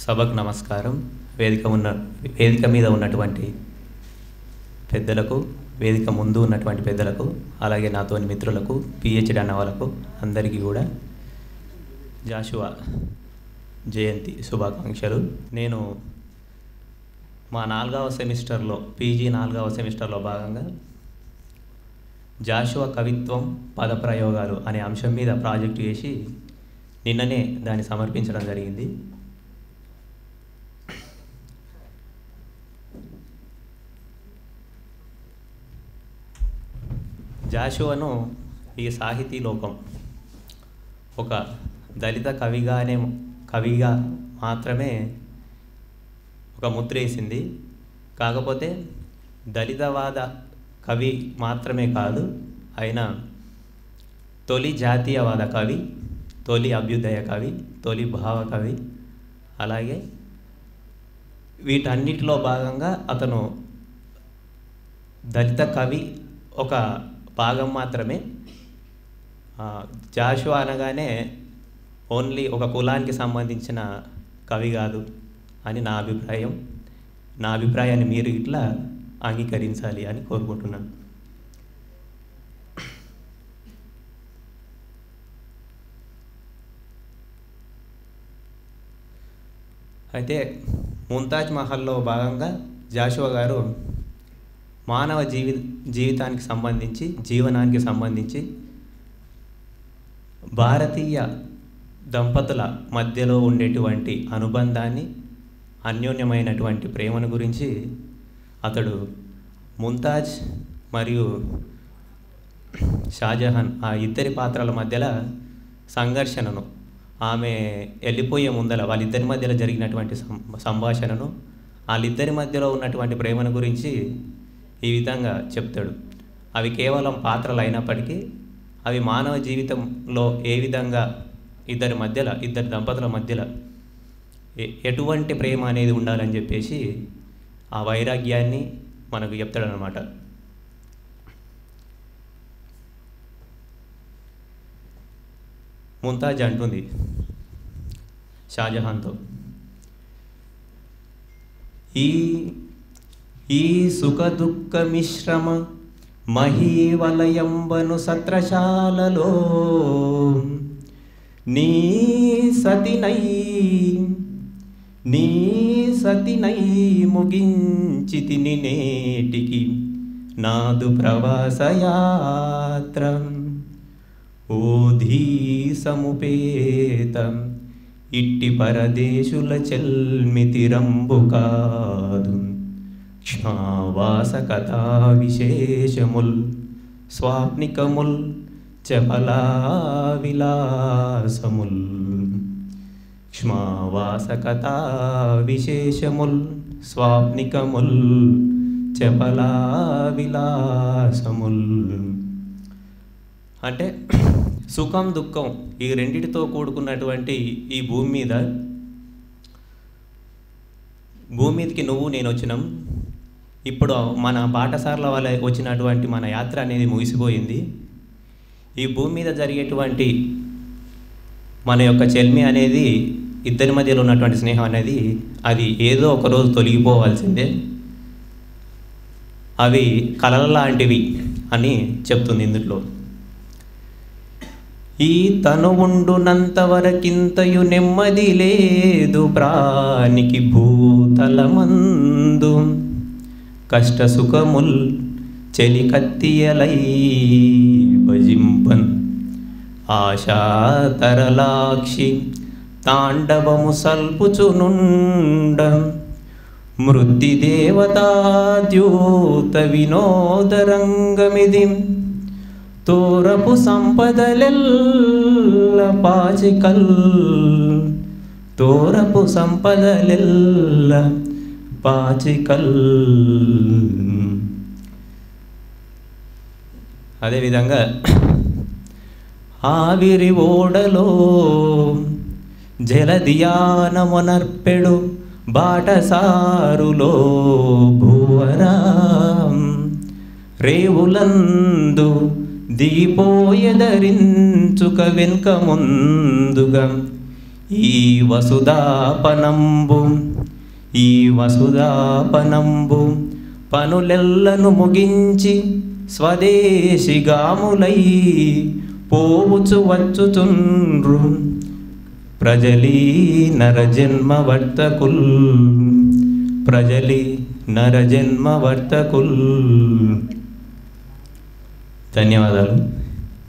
సభకు నమస్కారం. వేదిక మీద ఉన్నటువంటి పెద్దలకు, వేదిక ముందు ఉన్నటువంటి పెద్దలకు, అలాగే నాతోని మిత్రులకు, పిహెచ్డి అన్న వాళ్ళకు అందరికీ కూడా జాషువా జయంతి శుభాకాంక్షలు. నేను మా 4వ సెమిస్టర్లో, పీజీ 4వ సెమిస్టర్లో భాగంగా జాషువా కవిత్వం పదప్రయోగాలు అనే అంశం మీద ప్రాజెక్టు చేసి నిన్ననే దాన్ని సమర్పించడం జరిగింది. జాషువాను ఈ సాహితీ లోకం ఒక దళిత కవిగా మాత్రమే ఒక ముద్ర వేసింది. కాకపోతే దళితవాద కవి మాత్రమే కాదు, ఆయన తొలి జాతీయవాద కవి, తొలి అభ్యుదయ కవి, తొలి భావ కవి. అలాగే వీటన్నిటిలో భాగంగా అతను దళిత కవి ఒక భాగం మాత్రమే. జాషువా అనగానే ఓన్లీ ఒక కులానికి సంబంధించిన కవి కాదు అని నా అభిప్రాయం. నా అభిప్రాయాన్ని మీరు ఇట్లా అంగీకరించాలి అని కోరుకుంటున్నాను. అయితే ముంతాజ్ మహల్లో భాగంగా జాషువా గారు మానవ జీవితానికి సంబంధించి, జీవనానికి సంబంధించి, భారతీయ దంపతుల మధ్యలో ఉండేటువంటి అనుబంధాన్ని, అన్యోన్యమైనటువంటి ప్రేమను గురించి అతడు ముంతాజ్ మరియు షాజహాన్ ఆ ఇద్దరి పాత్రల మధ్యలో సంఘర్షణను, ఆమె వెళ్ళిపోయే ముందల వాళ్ళిద్దరి మధ్యలో జరిగినటువంటి సంభాషణను, వాళ్ళిద్దరి మధ్యలో ఉన్నటువంటి ప్రేమను గురించి ఈ విధంగా చెప్తాడు. అవి కేవలం పాత్రలు అయినప్పటికీ అవి మానవ జీవితంలో ఏ విధంగా ఇద్దరి దంపతుల మధ్యలో ఎటువంటి ప్రేమ అనేది ఉండాలని చెప్పేసి ఆ వైరాగ్యాన్ని మనకు చెప్తాడనమాట. ముంతాజ్ అంటుంది షాజహాన్తో, ఈ సుఖ దుఃఖ మిశ్రమ మహీవలయంబను సత్రశాలలో నీ సతినై ముగించి తిని నేటికి నాదు ప్రవాసయాత్ర ఓధీ సముపేతం ఇట్టి పరదేశుల చెల్మితిరంబు కాదు క్షమావాస కథా విశేషముల్ స్వాప్నికముల్ చపలా విలాసముల్ క్షమావాస కథా విశేషముల్ స్వాప్నికముల్ చపలా విలాసముల్. అంటే సుఖం దుఃఖం ఈ రెండిటితో కూడుకున్నటువంటి ఈ భూమి మీదకి నువ్వు నేను వచ్చినాం. ఇప్పుడు మన బాటసార్ల వల్ల వచ్చినటువంటి మన యాత్ర అనేది ముగిసిపోయింది. ఈ భూమి మీద జరిగేటువంటి మన యొక్క చెల్మి అనేది, ఇద్దరి మధ్యలో ఉన్నటువంటి స్నేహం అనేది అది ఏదో ఒకరోజు తొలగిపోవాల్సిందే. అవి కలల లాంటివి అని చెప్తుంది ఇందులో. ఈ తను ఉండునంత వరకింతయు నెమ్మది లేదు ప్రాణికి భూతలమందు కష్ట సుఖముల్ చెలికత్తియలై భజింపన్ ఆశా తరలాక్షి తాండవము సల్పుచునుండ మృత్తి దేవతాద్యూత వినోదరంగమిది తోరపు సంపదలెల్ల పాచికల్ తోరపు సంపదలెల్ల పాచికల్. అదేవిధంగా ఆవిరి ఓడలో జలదియానమునర్పెడు బాటసారులో భూవరాం రేవులందు దీపోయదరించుక వెనుక ముందుగా ఈ వసుధాపనంబు ఈ వసుధాపనంబు పనులెల్లను ముగించి స్వదేశిగాములై పోవుచు వచ్చుచుండ్రు ప్రజలీ నరజన్మవర్తకుల్ ప్రజలీ నరజన్మవర్తకుల్. ధన్యవాదాలు.